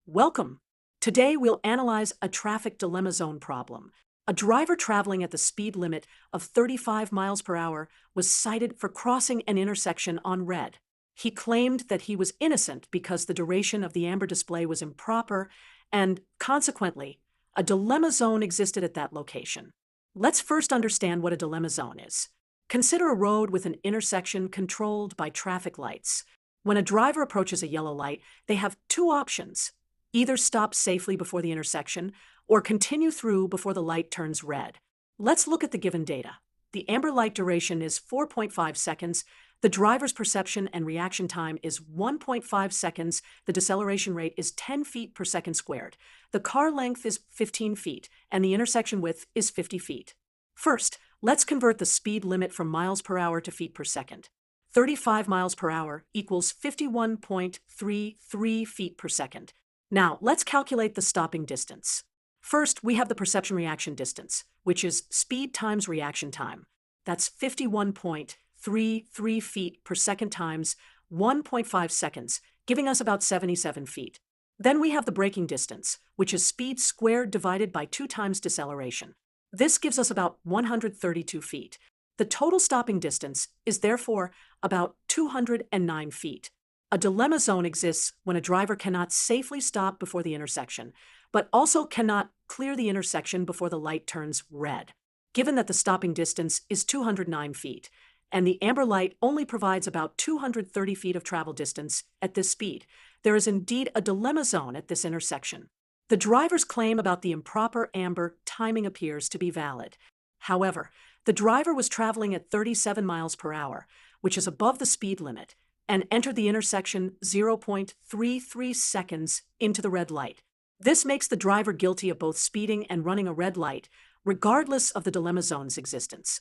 Welcome. Today we'll analyze a traffic dilemma zone problem. A driver traveling at the speed limit of 35 miles per hour was cited for crossing an intersection on red. He claimed that he was innocent because the duration of the amber display was improper and, consequently, a dilemma zone existed at that location. Let's first understand what a dilemma zone is. Consider a road with an intersection controlled by traffic lights. When a driver approaches a yellow light, they have two options: either stop safely before the intersection or continue through before the light turns red. Let's look at the given data. The amber light duration is 4.5 seconds. The driver's perception and reaction time is 1.5 seconds. The deceleration rate is 10 feet per second squared. The car length is 15 feet, and the intersection width is 50 feet. First, let's convert the speed limit from miles per hour to feet per second. 35 miles per hour equals 51.33 feet per second. Now, let's calculate the stopping distance. First, we have the perception reaction distance, which is speed times reaction time. That's 51.33 feet per second times 1.5 seconds, giving us about 77 feet. Then we have the braking distance, which is speed squared divided by 2 times deceleration. This gives us about 132 feet. The total stopping distance is therefore about 209 feet. A dilemma zone exists when a driver cannot safely stop before the intersection, but also cannot clear the intersection before the light turns red. Given that the stopping distance is 209 feet, and the amber light only provides about 230 feet of travel distance at this speed, there is indeed a dilemma zone at this intersection. The driver's claim about the improper amber timing appears to be valid. However, the driver was traveling at 37 miles per hour, which is above the speed limit, and entered the intersection 0.33 seconds into the red light. This makes the driver guilty of both speeding and running a red light, regardless of the dilemma zone's existence.